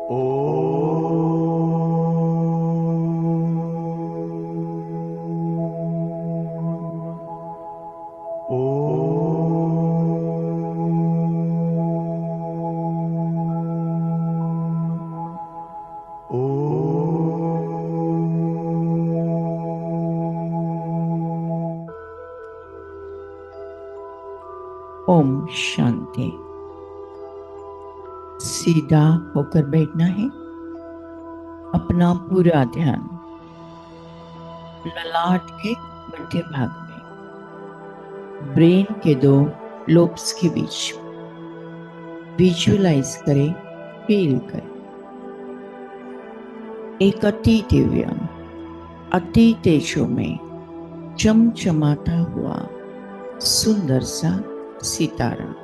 ओम शांति। सीधा होकर बैठना है। अपना पूरा ध्यान ललाट के मध्य भाग में, ब्रेन के दो लोब्स के बीच विजुअलाइज करें, फील करें। एक अति दिव्य, अति तेजो में चमचमाता हुआ सुंदर सा सितारा।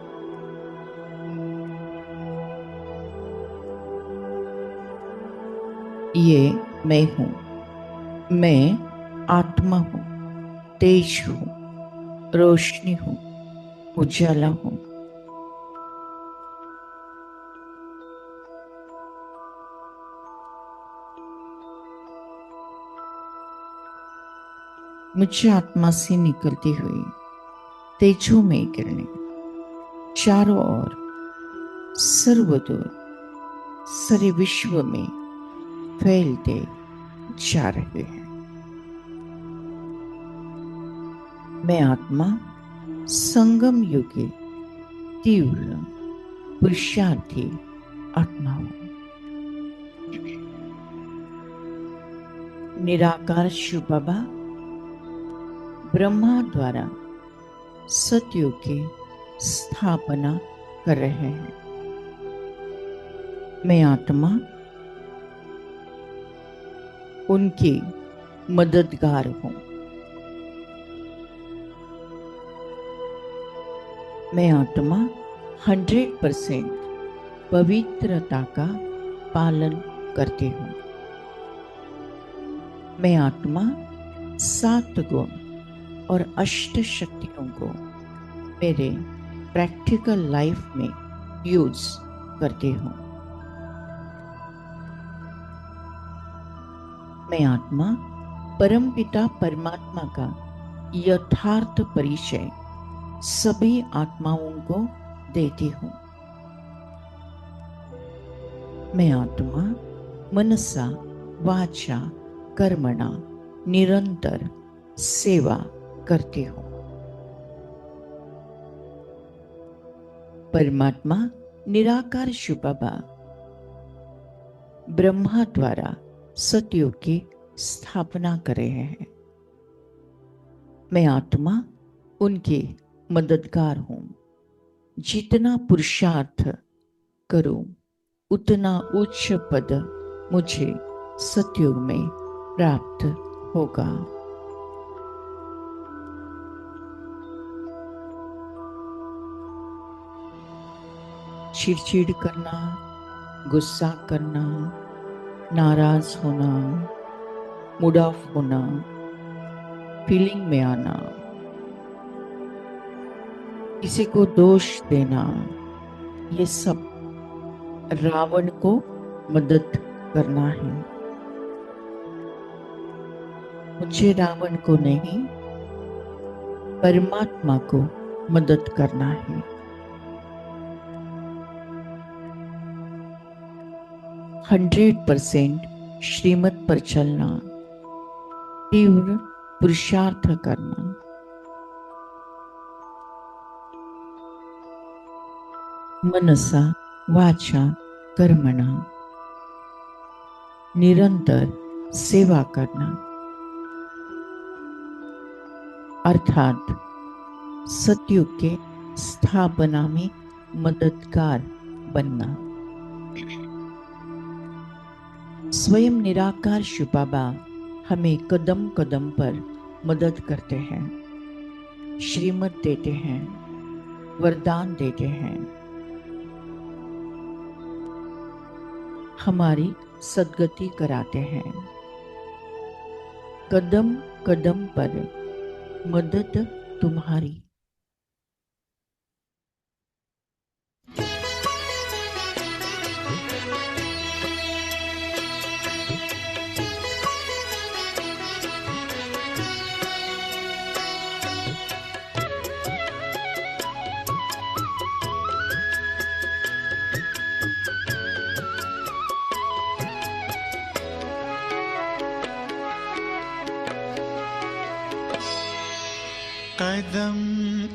ये मैं हूं। मैं आत्मा हूं, तेज हूं, रोशनी हूं, उजाला हूं। मुझे आत्मा से निकलती हुई तेजोमय किरणें चारों ओर सर्वदूर सारे विश्व में फैलते जा रहे हैं। मैं आत्मा संगम युगी तीव्र पुरुषार्थी आत्मा हूं। निराकार शिव बाबा ब्रह्मा द्वारा सतयुग की स्थापना कर रहे हैं। मैं आत्मा उनकी मददगार हूं। मैं आत्मा 100% पवित्रता का पालन करती हूं। मैं आत्मा 7 गुण और 8 शक्तियों को मेरे प्रैक्टिकल लाइफ में यूज करती हूं। मैं आत्मा परमपिता परमात्मा का यथार्थ परिचय सभी आत्माओं को देती हूं। मैं आत्मा मनसा वाचा कर्मणा निरंतर सेवा करती हूं। परमात्मा निराकार शिव बाबा ब्रह्मा द्वारा सतयुग की स्थापना कर रहे हैं। मैं आत्मा उनकी मददगार हूं। जितना पुरुषार्थ करूं उतना उच्च पद मुझे सतयुग में प्राप्त होगा। चिड़चिड़ करना, गुस्सा करना, नाराज होना, मूड ऑफ होना, फीलिंग में आना, किसी को दोष देना, ये सब रावण को मदद करना है। मुझे रावण को नहीं, परमात्मा को मदद करना है। 100% श्रीमत पर चलना, तीव्र पुरुषार्थ करना, मनसा वाचा कर्मणा निरंतर सेवा करना, अर्थात सतयुग के स्थापना में मददगार बनना। स्वयं निराकार शिव बाबा हमें कदम कदम पर मदद करते हैं, श्रीमत देते हैं, वरदान देते हैं, हमारी सद्गति कराते हैं। कदम कदम पर मदद तुम्हारी। कदम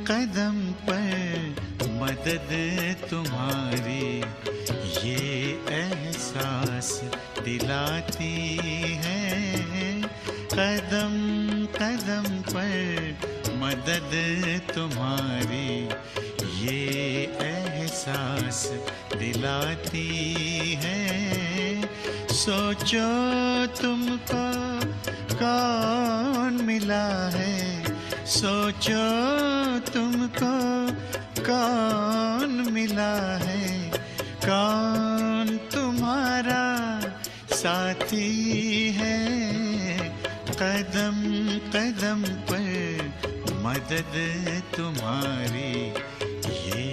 कदम पर मदद तुम्हारी ये एहसास दिलाती है। कदम कदम पर मदद तुम्हारी ये एहसास दिलाती है। सोचो तुमको कौन मिला है, सोचो तुमको कौन मिला है, कौन तुम्हारा साथी है। कदम कदम पर मदद तुम्हारी ये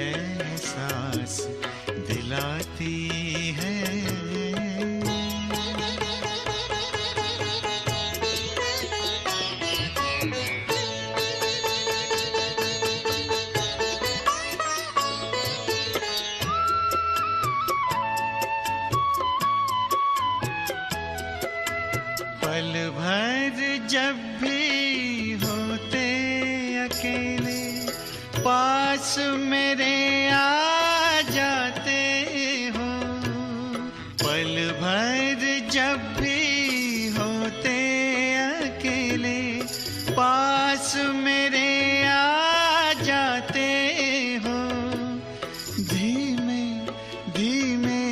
एहसास दिलाती है। पल भर जब भी होते अकेले पास मेरे आ जाते हो। पल भर जब भी होते अकेले पास मेरे आ जाते हो। धीमे धीमे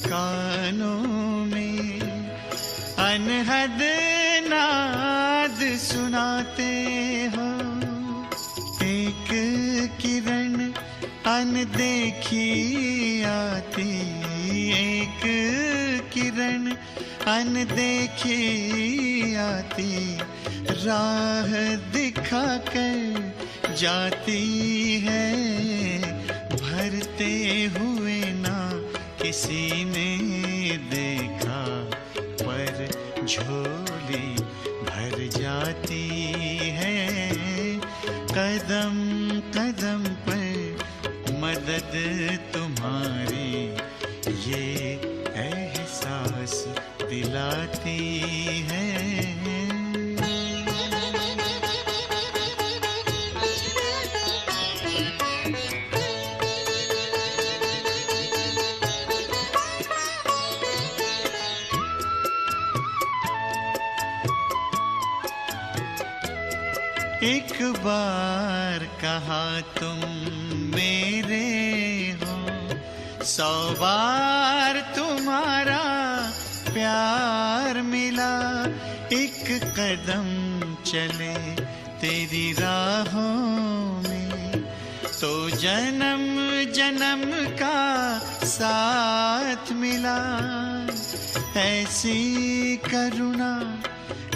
कानों में अनहद नाद सुनाते हो। एक किरण अनदेखी आती, एक किरण अनदेखी आती, राह दिखाकर जाती है। भरते हुए ना किसी ने देखा पर झोली भर जाती है। कदम कदम पर मदद तुम्हारी ये एहसास दिलाती है। एक बार कहा तुम मेरे हो, 100 बार तुम्हारा प्यार मिला। एक कदम चले तेरी राहों में तो जन्म जन्म का साथ मिला। ऐसी करुणा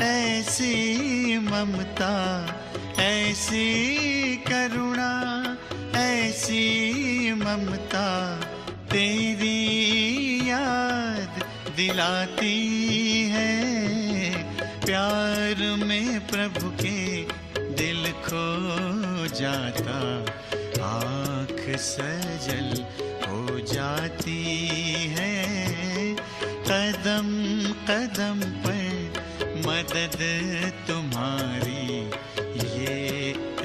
ऐसी ममता, ऐसी करुणा ऐसी ममता तेरी याद दिलाती है। प्यार में प्रभु के दिल खो जाता, आँख सजल हो जाती है। कदम कदम पर मदद तुम्हारी ये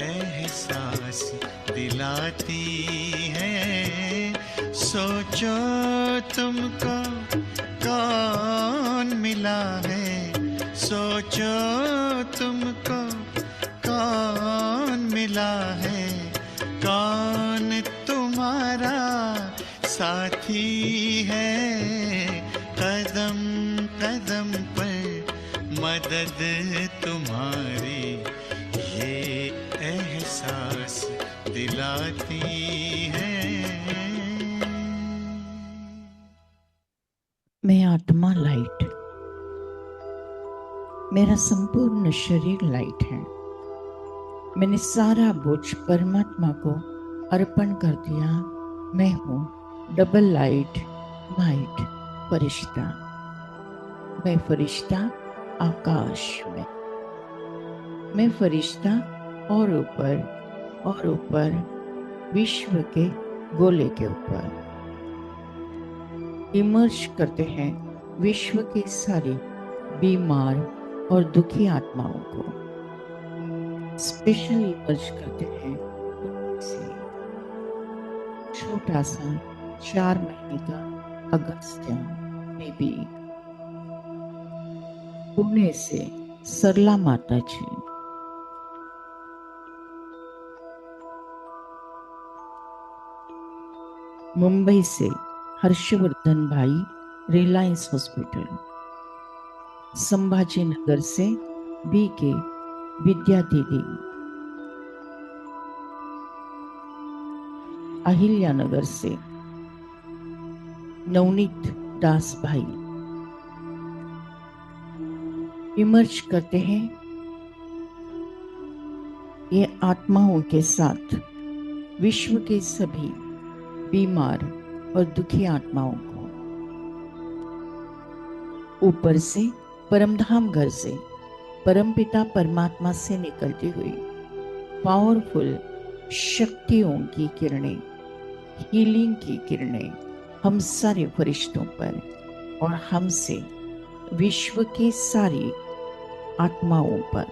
एहसास दिलाती है। सोचो तुमको कौन मिला है, सोचो तुमको कौन मिला है, कौन तुम्हारा साथी है। कदम कदम पर मदद तुम्हारी ये एहसास दिलाती है। मैं आत्मा लाइट, मेरा संपूर्ण शरीर लाइट है। मैंने सारा बोझ परमात्मा को अर्पण कर दिया। मैं हूँ डबल लाइट माइट फरिश्ता। मैं फरिश्ता आकाश में, मैं फरिश्ता और ऊपर विश्व के गोले के ऊपर इमर्ज करते हैं विश्व की सारी बीमार और दुखी आत्माओं को। स्पेशल इमर्ज करते हैं से छोटा सा 4 महीने का अगस्त्य बेबी, पुणे से सरला माता जी, मुंबई से हर्षवर्धन भाई रिलायंस हॉस्पिटल, संभाजी नगर से बी के विद्या दीदी, अहिल्या नगर से नवनीत दास भाई। इमर्ज करते हैं ये आत्माओं के साथ विश्व के सभी बीमार और दुखी आत्माओं को। ऊपर से परमधाम घर से परमपिता परमात्मा से निकलती हुई पावरफुल शक्तियों की किरणें, हीलिंग की किरणें हम सारे फरिश्तों पर और हमसे विश्व की सारी आत्माओं पर।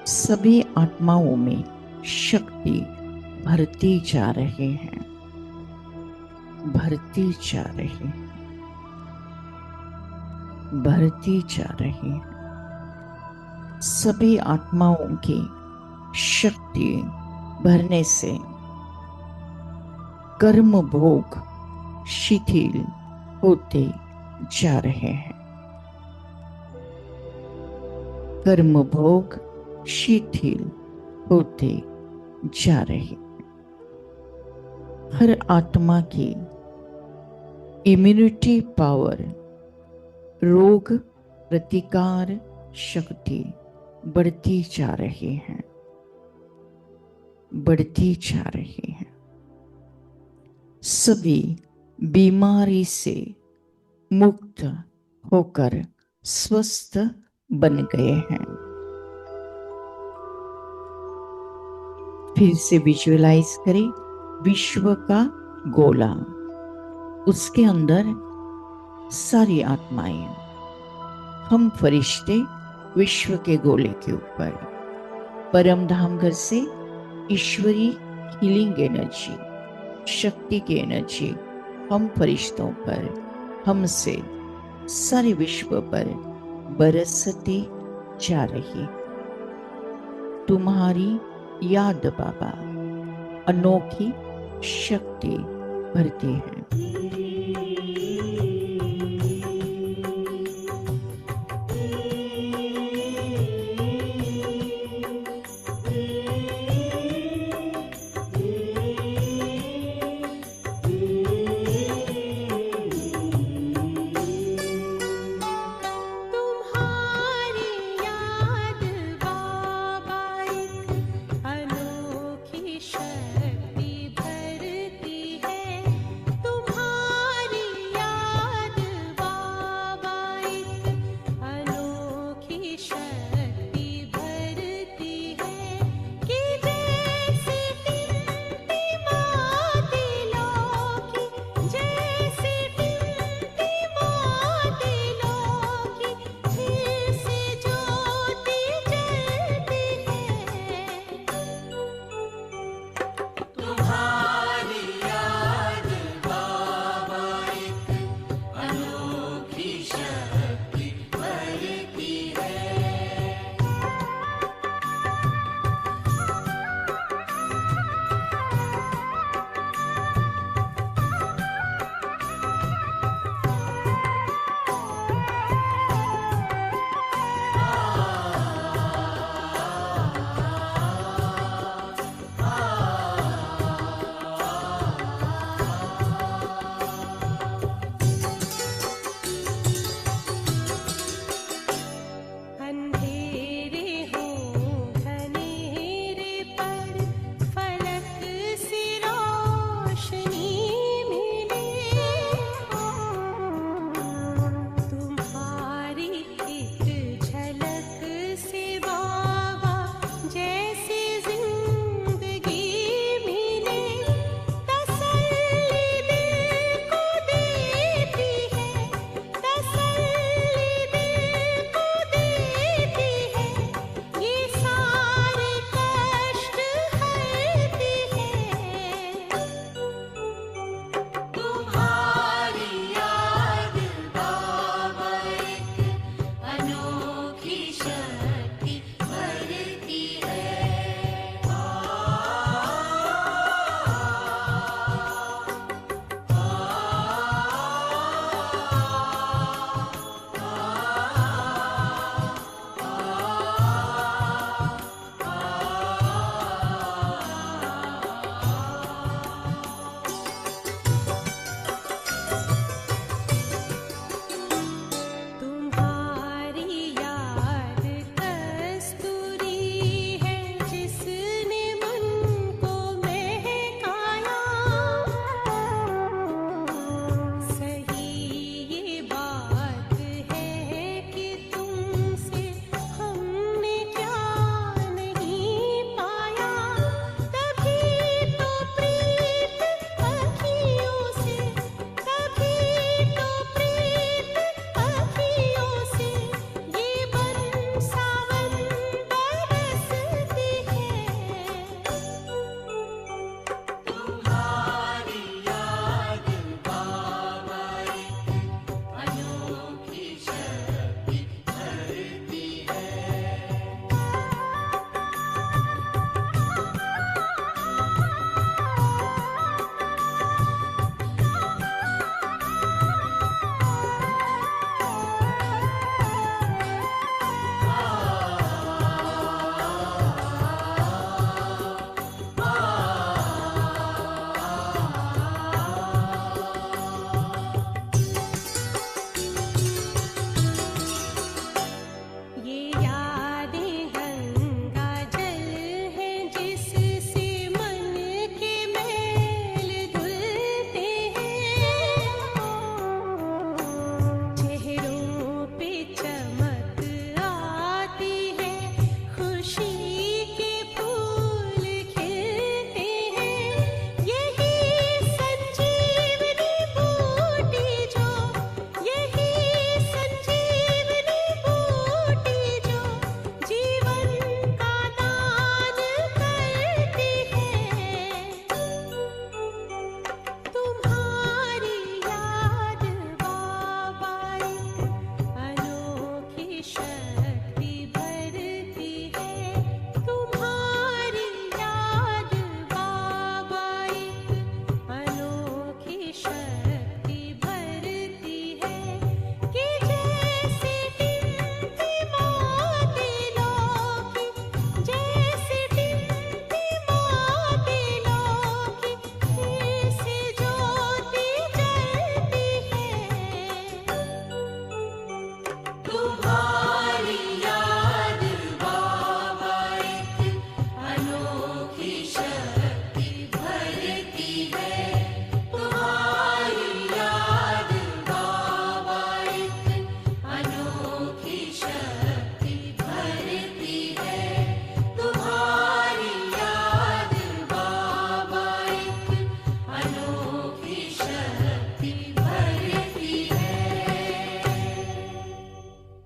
सभी आत्माओं में शक्ति भरती जा रहे हैं, भरती जा रही है, भरती जा रही है। सभी आत्माओं की शक्ति भरने से कर्म भोग शिथिल होते जा रहे हैं, कर्म भोग शिथिल होते जा रहे हैं। हर आत्मा की इम्यूनिटी पावर, रोग प्रतिकार शक्ति बढ़ती जा रही है, बढ़ती जा रही है। सभी बीमारी से मुक्त होकर स्वस्थ बन गए हैं। फिर से विजुअलाइज करें विश्व का गोला, उसके अंदर सारी आत्माएं, हम फरिश्ते विश्व के गोले के ऊपर, परमधाम घर से ईश्वरी हीलिंग एनर्जी, शक्ति की एनर्जी हम फरिश्तों पर, हमसे सारे विश्व पर बरसती जा रही। तुम्हारी याद बाबा अनोखी शक्ति भरती है। शक्ति भरती है तुम्हारी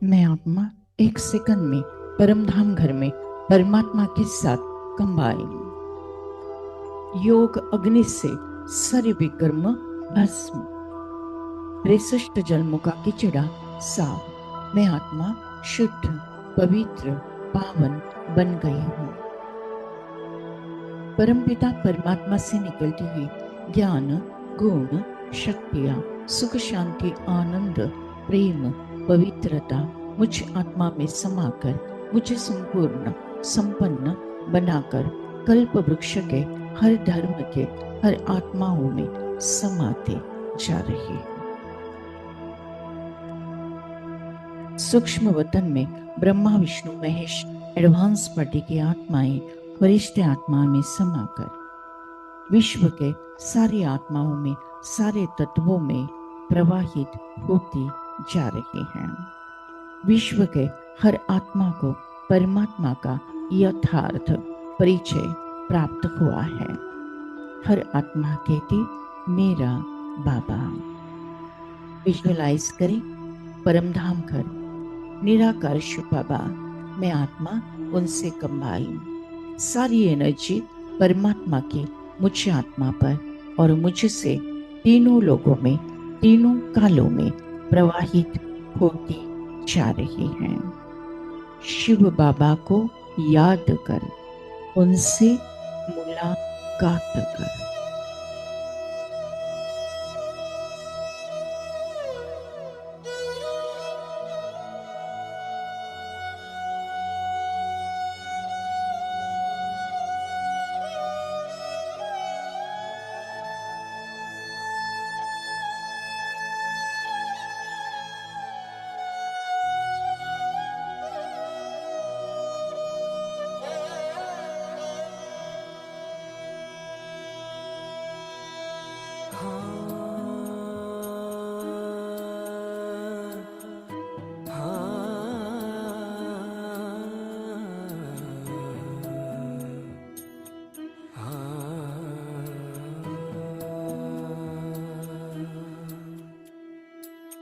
मैं आत्मा एक सेकंड में परमधाम घर में परमात्मा के साथ कंबाइन। योग अग्नि से सारे विकर्म भस्म, त्रेसष्ट जन्मों का किचड़ा साफ। मैं आत्मा शुद्ध पवित्र पावन बन गई हूँ। परमपिता परमात्मा से निकलती हुई ज्ञान गुण शक्तियाँ सुख शांति आनंद प्रेम पवित्रता मुझ आत्मा में समाकर मुझे संपूर्ण संपन्न बनाकर कल्प वृक्ष के हर धर्म के हर आत्माओं में समाते जा रही है। सूक्ष्म वतन में ब्रह्मा विष्णु महेश एडवांस पार्टी की आत्माएं वरिष्ठ आत्मा में समाकर विश्व के सारी आत्माओं में सारे तत्वों में प्रवाहित होती जा रही हैं। विश्व के हर आत्मा को परमात्मा का यथार्थ परिचय प्राप्त हुआ है। हर आत्मा कहती मेरा बाबा। विजुअलाइज करें परमधाम घर निराकार शिव बाबा। मैं आत्मा उनसे कंबाइन। सारी एनर्जी परमात्मा की मुझ आत्मा पर और मुझसे तीनों लोगों में तीनों कालों में प्रवाहित होती जा रही हैं। शिव बाबा को याद कर उनसे मुलाकात कर।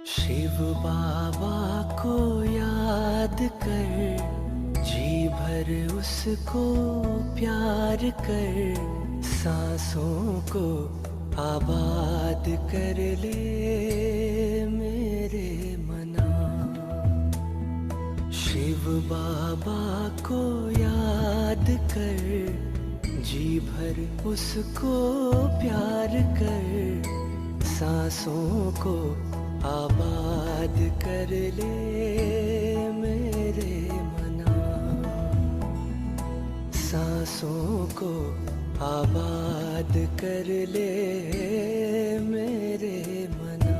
शिव बाबा को याद कर, जी भर उसको प्यार कर, सांसों को आबाद कर ले मेरे मना। शिव बाबा को याद कर, जी भर उसको प्यार कर, सांसों को आबाद कर ले मेरे मना। सांसों को आबाद कर ले मेरे मना।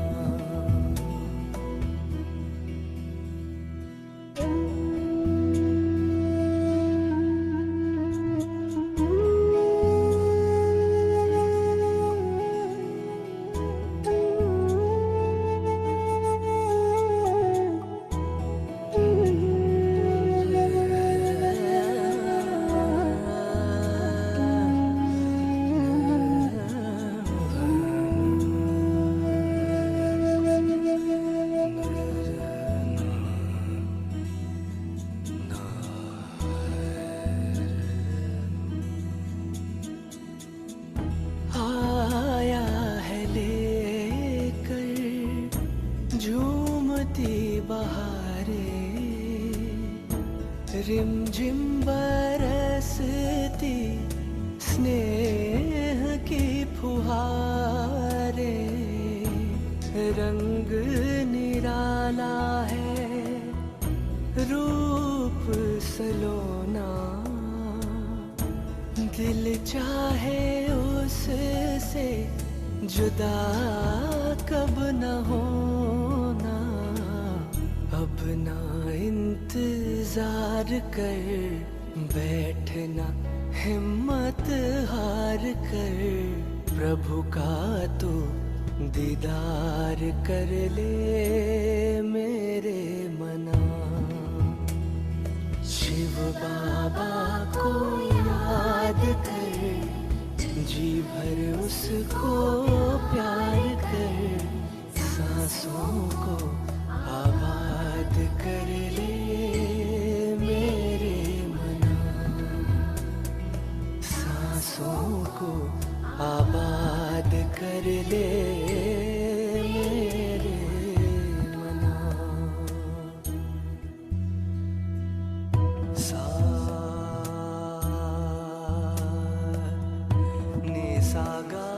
रिमझिम बरसती स्नेह की फुहारे, रंग निराला है रूप सलोना, दिल चाहे उससे जुदा कब न होना। अब ना इंतजार कर बैठना, हिम्मत हार कर प्रभु का तो दीदार कर ले मेरे मना। शिव बाबा को याद कर, जी भर उसको प्यार कर, सांसों को आबाद कर ले मेरे मना। सांसों को आबाद कर ले मेरे मना। सा ने सागा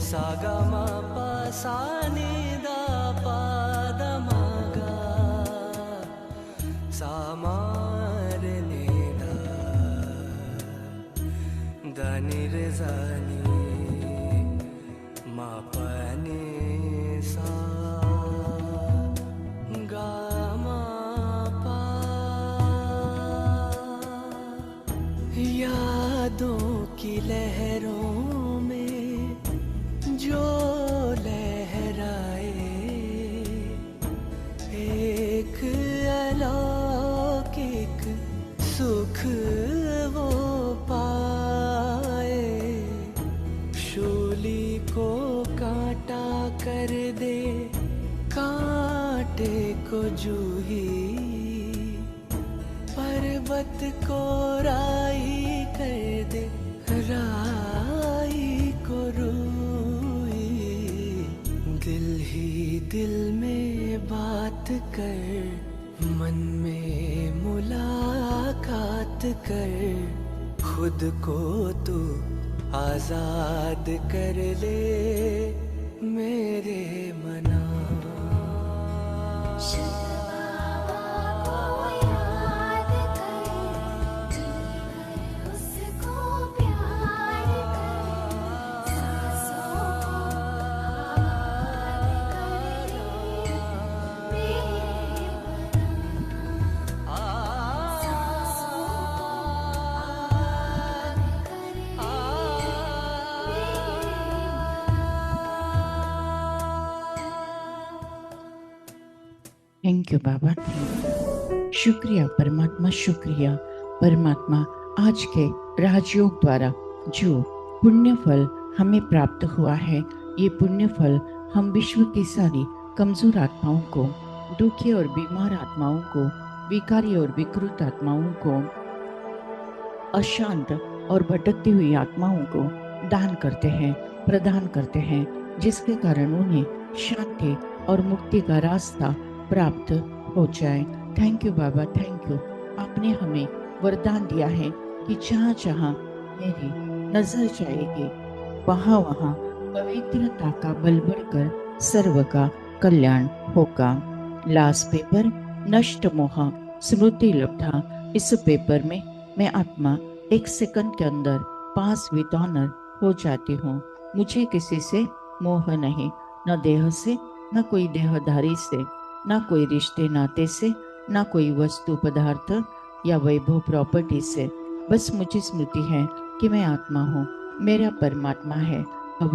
सागा मा पा सा नि दा पा दा मा गा सा मा रे ने दा दा नि रे सा नि मा पा नि सा गा मा पा। यादों की लहरों में जो लहराए, एक अलौकिक सुख वो पाए। शूली को कांटा कर दे, कांटे को जूही, पर्वत को राई कर दे, राई को रूई। दिल ही दिल में बात कर, मन में मुलाकात कर, खुद को तू आजाद कर ले मेरे मना। Thank you Baba, thank you. शुक्रिया परमात्मा, शुक्रिया परमात्मा। आज के राजयोग द्वारा जो पुण्य फल हमें प्राप्त हुआ है, ये पुण्य फल हम विश्व की सारी कमजोर आत्माओं को, दुखी और बीमार आत्माओं को, विकारी और विकृत आत्माओं को, अशांत और भटकती हुई आत्माओं को दान करते हैं, प्रदान करते हैं, जिसके कारण उन्हें शांति और मुक्ति का रास्ता प्राप्त हो जाए। Thank you Baba, thank you. आपने हमें वरदान दिया है कि जहाँ जहाँ मेरी नजर जाएगी, वहाँ वहाँ पवित्रता का बल बढ़कर सर्व का कल्याण होगा। लास्ट पेपर नष्ट मोह स्मृति लब्धा। इस पेपर में मैं आत्मा 1 सेकंड के अंदर पास विद ऑनर हो जाती हूँ। मुझे किसी से मोह नहीं, न देह से, न कोई देहधारी से, ना कोई रिश्ते नाते से, ना कोई वस्तु पदार्थ या वैभव प्रॉपर्टी से। बस मुझे स्मृति है कि मैं आत्मा हूँ, मेरा परमात्मा है, अब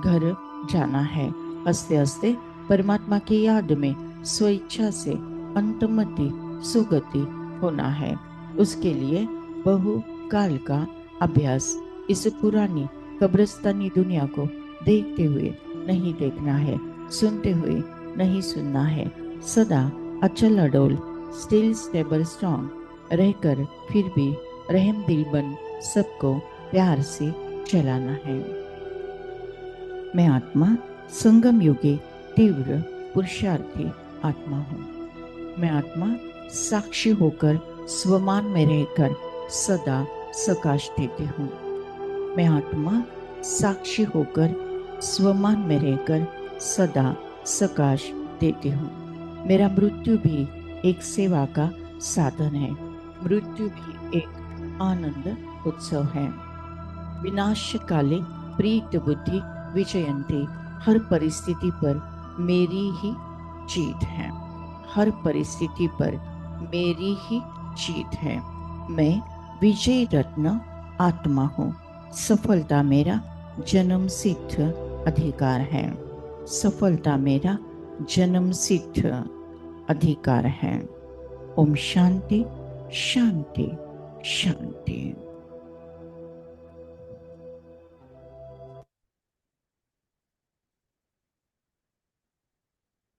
घर जाना है। हंसते हंसते परमात्मा की याद में स्वेच्छा से अंतमति सुगति होना है। उसके लिए बहु काल का अभ्यास। इस पुरानी कब्रिस्तानी दुनिया को देखते हुए नहीं देखना है, सुनते हुए नहीं सुनना है। सदा अचल अडोल, स्टिल स्टेबल स्ट्रॉन्ग रहकर फिर भी रहम दिल बन सबको प्यार से चलाना है। मैं आत्मा संगम युगी तीव्र पुरुषार्थी आत्मा हूँ। मैं आत्मा साक्षी होकर स्वमान में रहकर सदा सकाश देती हूँ। मैं आत्मा साक्षी होकर स्वमान में रहकर सदा सकाश देती हूँ। मेरा मृत्यु भी एक सेवा का साधन है। मृत्यु भी एक आनंद उत्सव है। विनाश काले प्रीत बुद्धि विजयंती। हर परिस्थिति पर मेरी ही जीत है। हर परिस्थिति पर मेरी ही जीत है। मैं विजय रत्न आत्मा हूँ। सफलता मेरा जन्म सिद्ध अधिकार है। सफलता मेरा जन्म सिद्ध अधिकार है। ओम शांति शांति शांति।